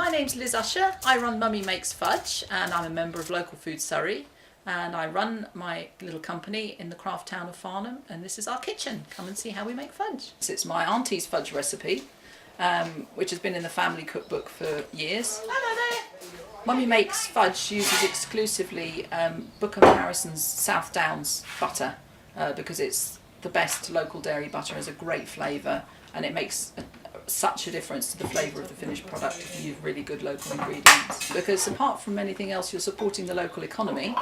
My name's Liz Usher. I run Mummy Makes Fudge and I'm a member of Local Food Surrey, and I run my little company in the craft town of Farnham, and this is our kitchen. Come and see how we make fudge. It's my auntie's fudge recipe, which has been in the family cookbook for years. Hello there! Mummy Makes Fudge uses exclusively Bookham Harrison's South Downs butter because it's the best local dairy butter, has a great flavour, and it makes such a difference to the flavour of the finished product if you use really good local ingredients. Because apart from anything else, you're supporting the local economy.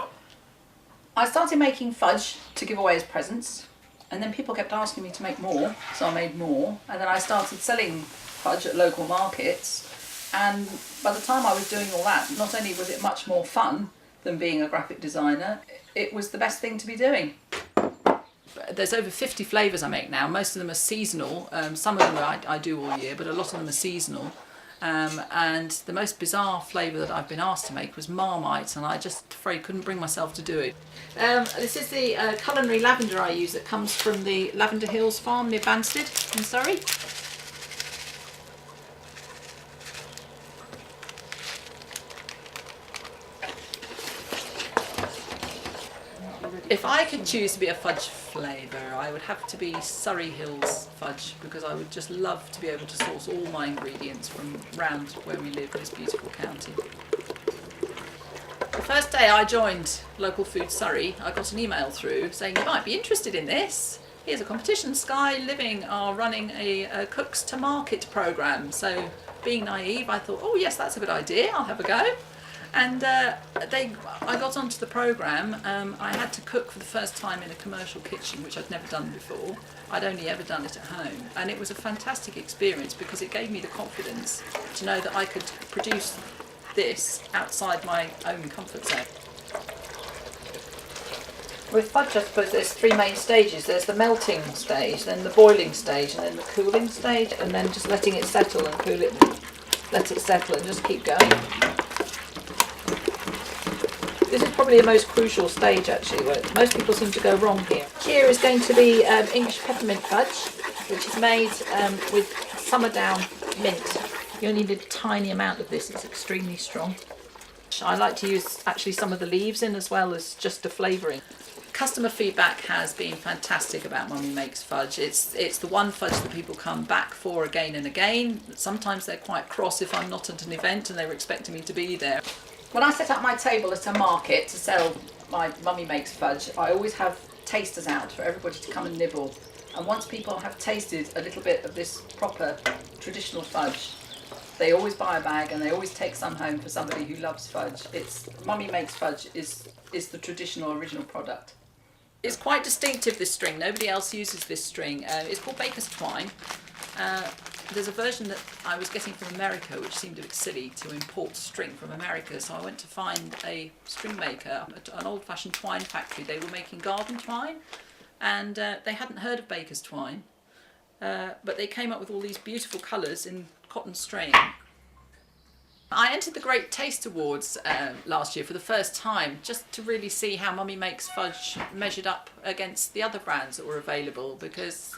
I started making fudge to give away as presents, and then people kept asking me to make more, so I made more, and then I started selling fudge at local markets, and by the time I was doing all that, not only was it much more fun than being a graphic designer, it was the best thing to be doing. There's over 50 flavours I make now. Most of them are seasonal. Some of them I do all year, but a lot of them are seasonal. And the most bizarre flavour that I've been asked to make was Marmite, and I just afraid couldn't bring myself to do it. This is the culinary lavender I use that comes from the Lavender Hills farm near Banstead in Surrey. If I could choose to be a fudge flavour, I would have to be Surrey Hills fudge, because I would just love to be able to source all my ingredients from round where we live in this beautiful county. The first day I joined Local Food Surrey, I got an email through saying you might be interested in this. Here's a competition. Sky Living are running a Cooks to Market programme. So being naive, I thought, oh yes, that's a good idea, I'll have a go. And I got onto the programme. I had to cook for the first time in a commercial kitchen, which I'd never done before. I'd only ever done it at home, and it was a fantastic experience because it gave me the confidence to know that I could produce this outside my own comfort zone. With fudge, I suppose there's three main stages. There's the melting stage, then the boiling stage, and then the cooling stage, and then just letting it settle and cool it, let it settle and just keep going. This is probably the most crucial stage actually, where most people seem to go wrong here. Here is going to be English peppermint fudge, which is made with Summerdown mint. You only need a tiny amount of this, it's extremely strong. I like to use actually some of the leaves in as well as just a flavouring. Customer feedback has been fantastic about Mummy Makes Fudge. It's the one fudge that people come back for again and again. Sometimes they're quite cross if I'm not at an event and they were expecting me to be there. When I set up my table at a market to sell my Mummy Makes Fudge, I always have tasters out for everybody to come and nibble. And once people have tasted a little bit of this proper traditional fudge, they always buy a bag and they always take some home for somebody who loves fudge. Mummy Makes Fudge is the traditional original product. It's quite distinctive, this string. Nobody else uses this string. It's called Baker's Twine. There's a version that I was getting from America which seemed a bit silly to import string from America, so I went to find a string maker at an old-fashioned twine factory. They were making garden twine, and they hadn't heard of Baker's Twine, but they came up with all these beautiful colours in cotton string. I entered the Great Taste Awards last year for the first time, just to really see how Mummy Makes Fudge measured up against the other brands that were available, because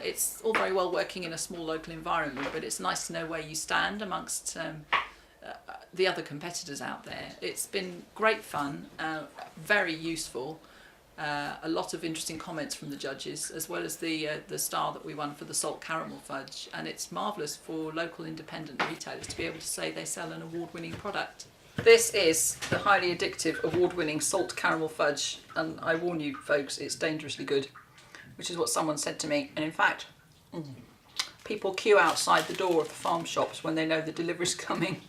it's all very well working in a small local environment, but it's nice to know where you stand amongst the other competitors out there. It's been great fun, very useful, a lot of interesting comments from the judges, as well as the star that we won for the salt caramel fudge, and it's marvellous for local independent retailers to be able to say they sell an award-winning product. This is the highly addictive award-winning salt caramel fudge, and I warn you folks, it's dangerously good, which is what someone said to me. And in fact, people queue outside the door of the farm shops when they know the delivery's coming.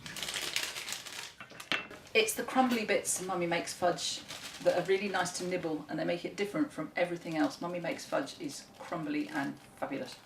It's the crumbly bits in Mummy Makes Fudge that are really nice to nibble, and they make it different from everything else. Mummy Makes Fudge is crumbly and fabulous.